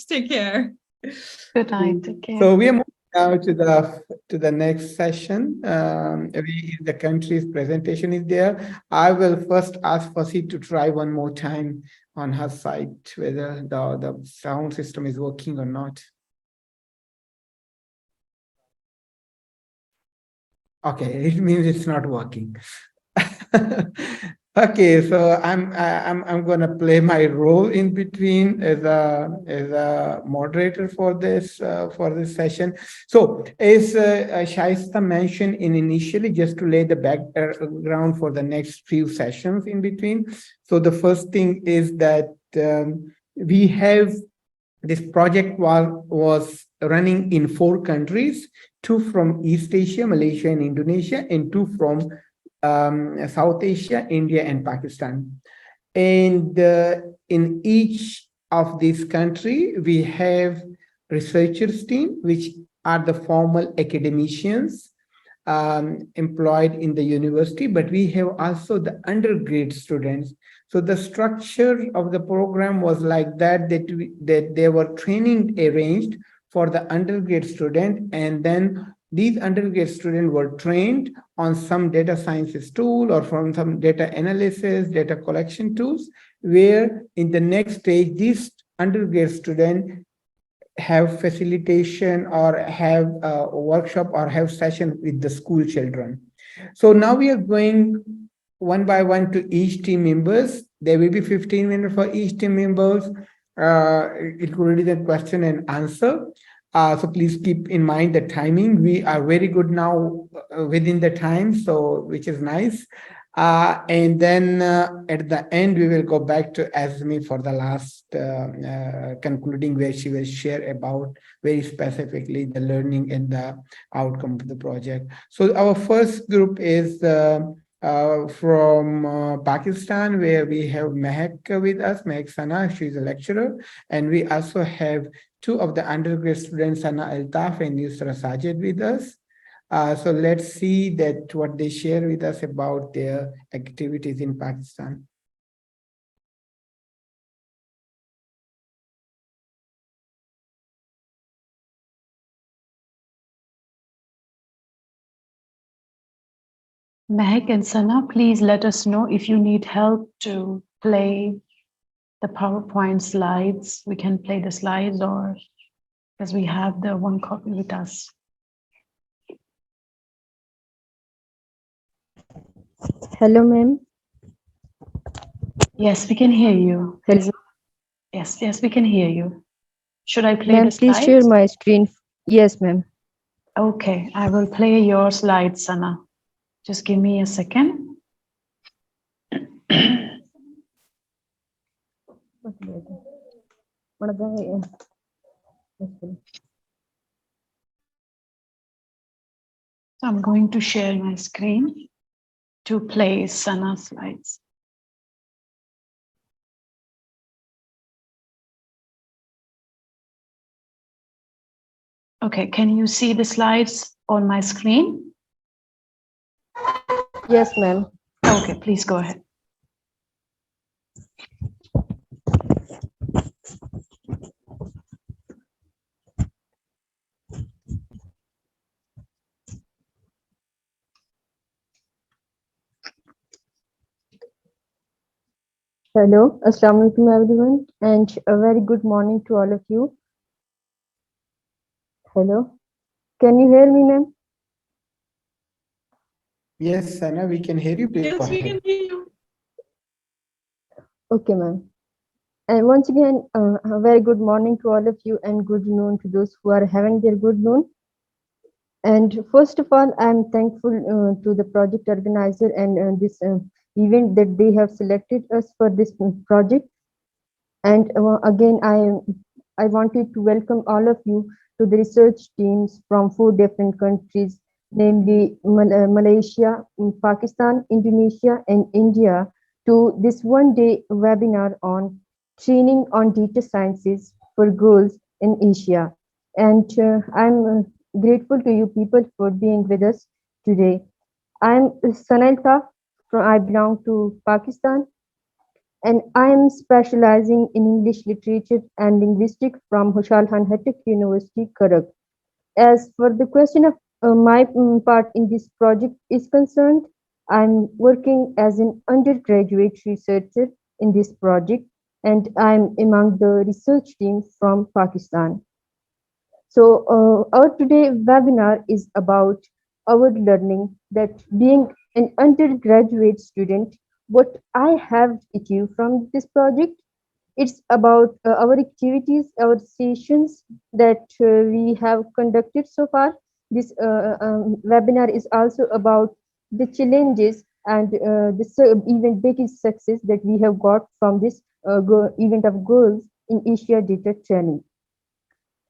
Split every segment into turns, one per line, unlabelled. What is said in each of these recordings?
Take care.
Good night. Take care.
So we are moving now to the next session. The country's presentation is there. I will first ask Fasi to try one more time on her side whether the sound system is working or not. Okay, it means it's not working. Okay, so I'm gonna play my role in between as a moderator for this session. So as Shaista mentioned initially, just to lay the background for the next few sessions in between. So the first thing is that we have this project was running in 4 countries, 2 from East Asia, Malaysia and Indonesia, and 2 from South Asia, India and Pakistan. And in each of these countries, we have researchers team, which are the formal academicians employed in the university, but we have also the undergrad students. So the structure of the program was like that there were training arranged for the undergrad student, and then these undergrad students were trained on some data sciences tool or from some data analysis, data collection tools, where in the next stage, these undergrad students have facilitation or have a workshop or have session with the school children. So now we are going one by one to each team members. There will be 15 minutes for each team members. It will be the question and answer. So please keep in mind the timing. We are very good now within the time, so which is nice. And then at the end, we will go back to Azmi for the last concluding, where she will share about very specifically the learning and the outcome of the project. So our first group is from Pakistan, where we have Mehak with us, Mehak Sana, she's a lecturer. And we also have 2 of the undergraduate students, Sana Altaf and Yusra Sajid with us. So let's see that what they share with us about their activities in Pakistan.
Mehak and Sana, please let us know if you need help to play the PowerPoint slides. We can play the slides, or because we have the one copy with us.
Hello, ma'am.
Yes, we can hear you.
Hello.
Yes, we can hear you. Should I play
Ma'am,
the
please
slides?
share my screen. Yes, ma'am.
Okay, I will play your slides, Sana. Just give me a second. So I'm going to share my screen to play Sana's slides. Okay, can you see the slides on my screen?
Yes, ma'am.
Okay, please go ahead.
Hello. Assalamu alaikum, everyone, and a very good morning to all of you. Hello. Can you hear me, ma'am?
Yes, Sana, we can hear you. Please go
Yes, we
ahead.
can hear you.
Okay, ma'am. And once again, a very good morning to all of you and good noon to those who are having their good noon. And first of all, I'm thankful to the project organizer and this event that they have selected us for this project. And again, I wanted to welcome all of you to the research teams from 4 different countries, namely Malaysia, Pakistan, Indonesia, and India, to this one-day webinar on training on data sciences for girls in Asia. And I'm grateful to you people for being with us today. I'm Sanalta, I belong to Pakistan, and I am specializing in English literature and linguistics from Hushal Khan Khattak University, Karak. As for the question of my part in this project is concerned, I'm working as an undergraduate researcher in this project, and I'm among the research team from Pakistan. So our today webinar is about our learning that being an undergraduate student, what I have achieved from this project. It's about our activities, our sessions that we have conducted so far. This webinar is also about the challenges and the event biggest success that we have got from this event of girls in Asia data training.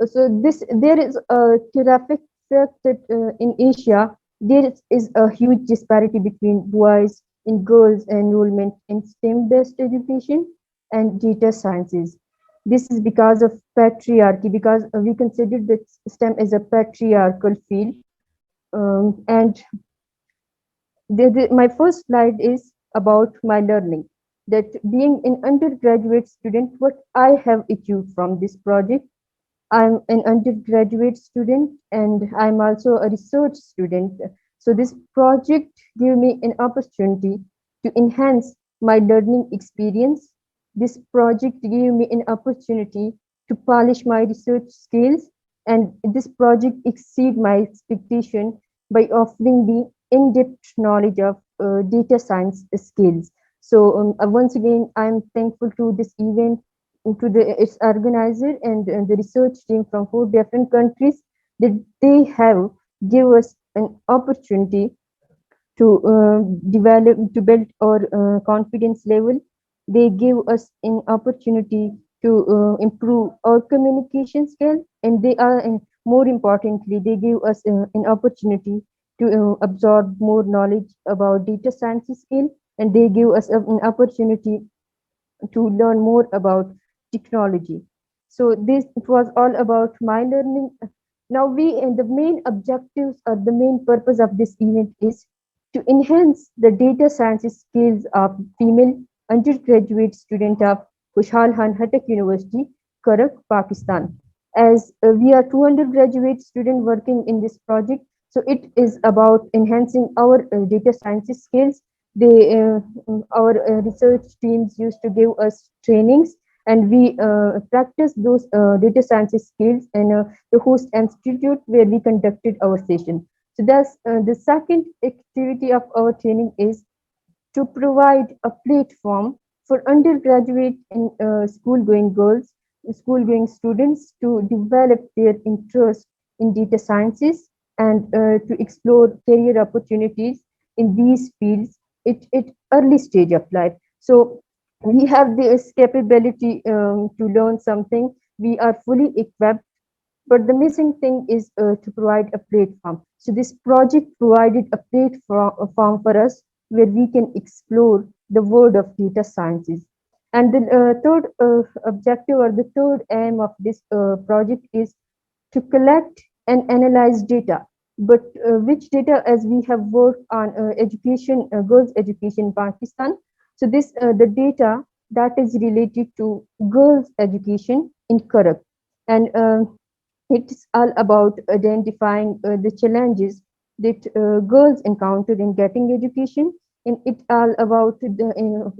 So this there is a terrific fact that in Asia there is a huge disparity between boys and girls enrollment in STEM-based education and data sciences. This is because of patriarchy, because we consider that STEM as a patriarchal field. And my first slide is about my learning. That being an undergraduate student, what I have achieved from this project. I'm an undergraduate student and I'm also a research student. So this project gave me an opportunity to enhance my learning experience. This project gave me an opportunity to polish my research skills, and this project exceed my expectation by offering me in-depth knowledge of data science skills. So once again, I'm thankful to this event, to its organizer and the research team from 4 different countries, that they have give us an opportunity to develop, to build our confidence level. They give us an opportunity to improve our communication skill, and they are, and more importantly, they give us an opportunity to absorb more knowledge about data science skill, and they give us an opportunity to learn more about technology. So this it was all about my learning. Now we, and the main objectives or the main purpose of this event is to enhance the data science skills of female undergraduate student of Khushal Khan Khattak University, Karak, Pakistan. As we are two undergraduate students working in this project, so it is about enhancing our data science skills. They, our research teams used to give us trainings, and we practice those data science skills in the host institute where we conducted our session. So that's the second activity of our training is to provide a platform for undergraduate and school-going girls, school-going students to develop their interest in data sciences and to explore career opportunities in these fields at early stage of life. So we have this capability to learn something. We are fully equipped, but the missing thing is to provide a platform. So this project provided a platform for us where we can explore the world of data sciences. And the third objective or the third aim of this project is to collect and analyze data. But which data, as we have worked on education, girls' education in Pakistan. So this the data that is related to girls' education in Karak. And it's all about identifying the challenges that girls encounter in getting education, and it's all about the,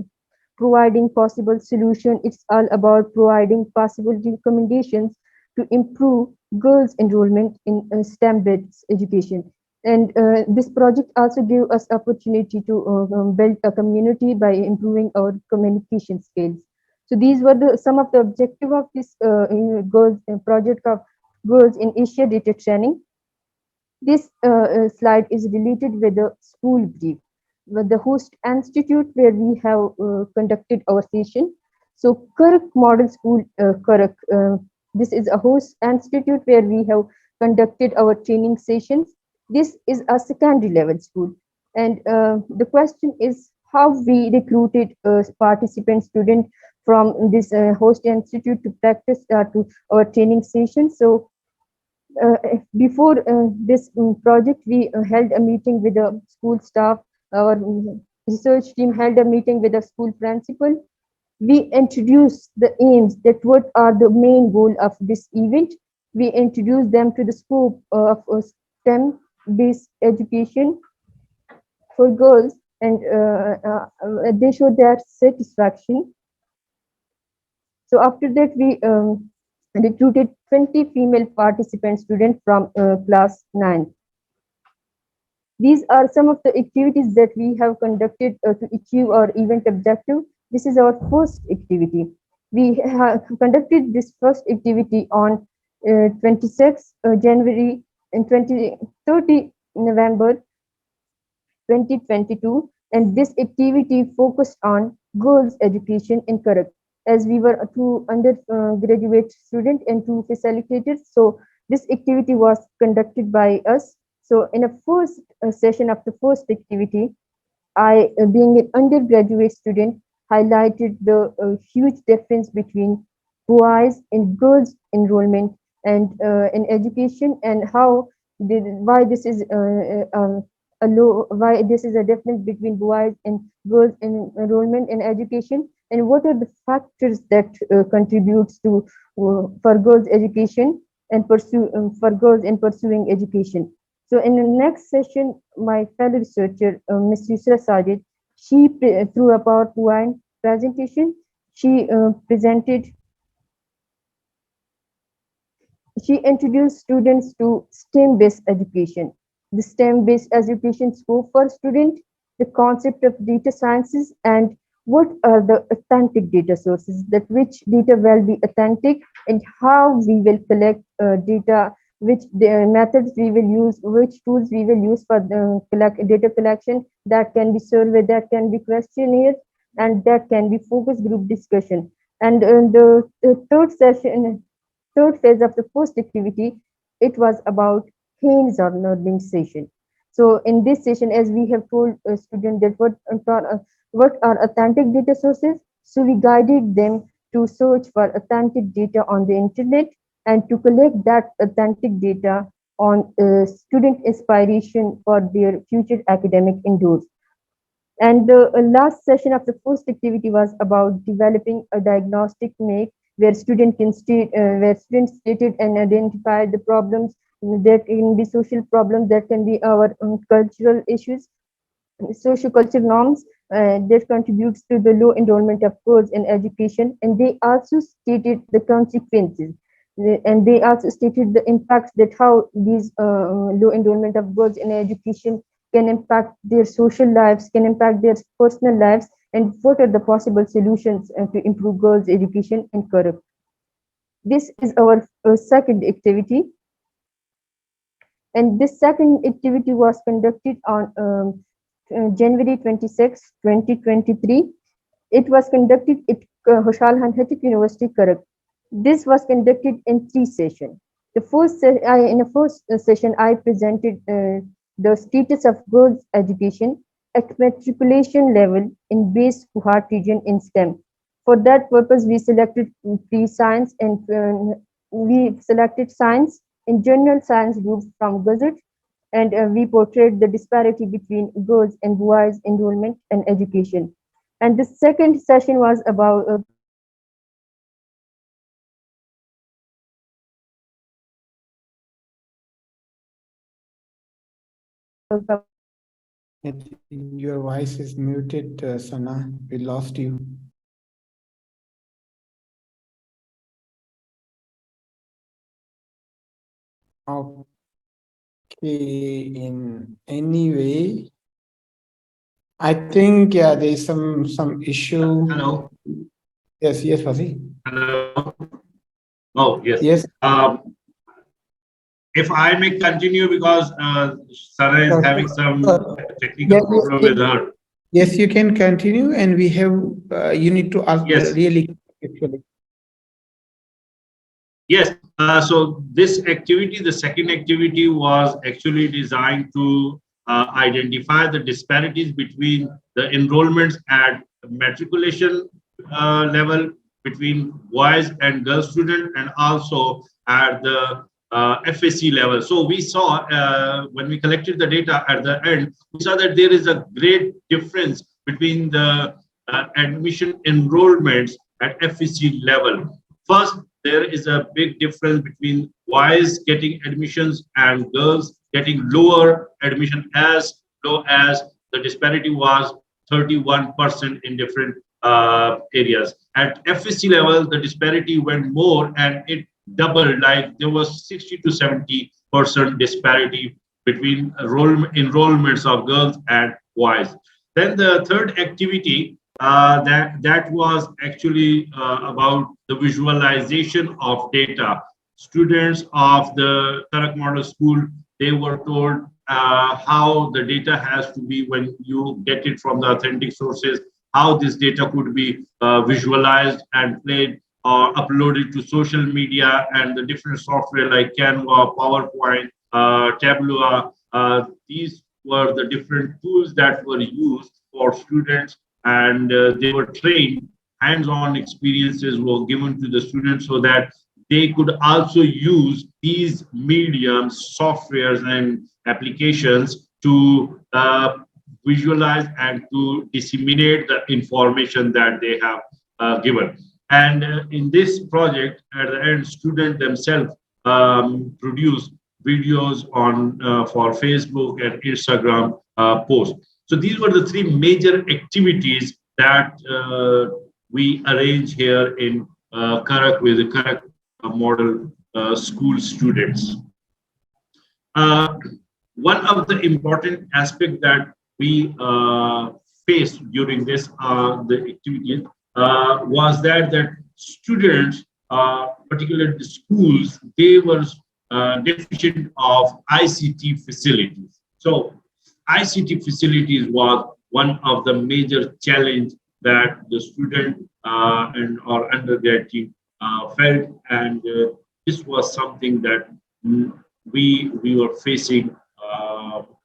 providing possible solution. It's all about providing possible recommendations to improve girls' enrollment in STEM-based education. And this project also gave us opportunity to build a community by improving our communication skills. So these were the some of the objective of this girls project of girls in Asia data training. This slide is related with the school brief, with the host institute where we have conducted our session. So Karak Model School, Karak, this is a host institute where we have conducted our training sessions. This is a secondary level school. And the question is how we recruited participant student from this host institute to practice to our training session. So before this project, we held a meeting with the school staff. Our research team held a meeting with the school principal. We introduce the aims, that what are the main goal of this event. We introduce them to the scope of STEM-based education for girls, and they show their satisfaction. So after that, we recruited 20 female participant students from class 9. These are some of the activities that we have conducted to achieve our event objective. This is our first activity. We have conducted this first activity on 26 January and 30 November 2022, and this activity focused on girls' education in Karak. As we were two undergraduate students and two facilitators, so this activity was conducted by us. So in a first session of the first activity, I, being an undergraduate student, highlighted the huge difference between boys and girls enrollment and in education, and how why this is a low, why this is a difference between boys and girls in enrollment in education, and what are the factors that contributes to for girls education and pursue for girls in pursuing education. So in the next session, my fellow researcher, Ms. Yusra Sajid, she through a PowerPoint presentation, she introduced students to STEM-based education. The STEM-based education scope for students, the concept of data sciences, and what are the authentic data sources, that which data will be authentic, and how we will collect data, which methods we will use, which tools we will use for the data collection. That can be survey, that can be questionnaire, and that can be focus group discussion. And the third phase of the first activity, it was about hands-on learning session. So in this session, as we have told students that what are authentic data sources, so we guided them to search for authentic data on the internet and to collect that authentic data on student inspiration for their future academic endeavors. And the last session of the first activity was about developing a diagnostic make, where where students stated and identified the problems. That can be social problems, that can be our cultural issues, socio-cultural norms that contributes to the low enrollment of girls in education, and they also stated the consequences, and they also stated the impacts, that how these low enrollment of girls in education can impact their social lives, can impact their personal lives, and what are the possible solutions to improve girls' education in Karak. This is our second activity. And this second activity was conducted on January 26, 2023. It was conducted at Khushal Khan University, Karak. This was conducted in 3 sessions. In the first session, I presented the status of girls' education at matriculation level in base Kuhat region in STEM. For that purpose, we selected pre-science and we selected science in general science group from Gazette, and we portrayed the disparity between girls and boys enrollment and education. And the second session was about
Your voice is muted, Sana. We lost you. Okay, in any way, I think there's some issue.
Hello.
Yes, Fuzzy.
Hello. Oh, yes.
Yes.
If I may continue, because Sarah is having some technical problem with her.
Yes, you can continue, and we have you need to ask really actually.
Yes. So this activity, the second activity, was actually designed to identify the disparities between the enrollments at matriculation level between boys and girls students, and also at the FSC level. So we saw when we collected the data at the end, we saw that there is a great difference between the admission enrollments at FEC level. First, there is a big difference between boys getting admissions and girls getting lower admission, as low as the disparity was 31% in different areas. At FEC level, the disparity went more and it doubled, like there was 60 to 70% disparity between enrollments of girls and boys. Then the third activity that was actually about the visualization of data. Students of the Karak Model School, they were told how the data has to be when you get it from the authentic sources, how this data could be visualized and played or uploaded to social media, and the different software like Canva, PowerPoint, Tableau. These were the different tools that were used for students, and they were trained. Hands-on experiences were given to the students so that they could also use these mediums, softwares, and applications to visualize and to disseminate the information that they have given. And in this project, at the end, students themselves produce videos on for Facebook and Instagram posts. So these were the three major activities that we arrange here in Karak with the Karak Model School students. One of the important aspects that we faced during this the activity was that students, particularly the schools, they were deficient of ICT facilities. So ICT facilities was one of the major challenge that the student and our undergrad team felt, and this was something that we were facing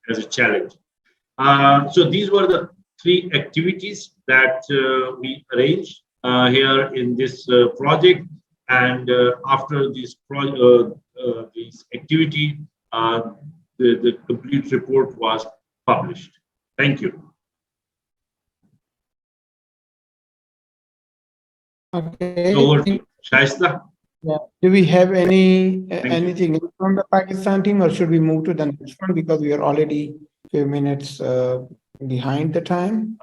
as a challenge. So these were the three activities that we arranged here in this project, and after this activity, the complete report was published. Thank you.
Okay.
So over to Shaista.
Yeah. Do we have anything from the Pakistan team, or should we move to the next one because we are already a few minutes behind the time?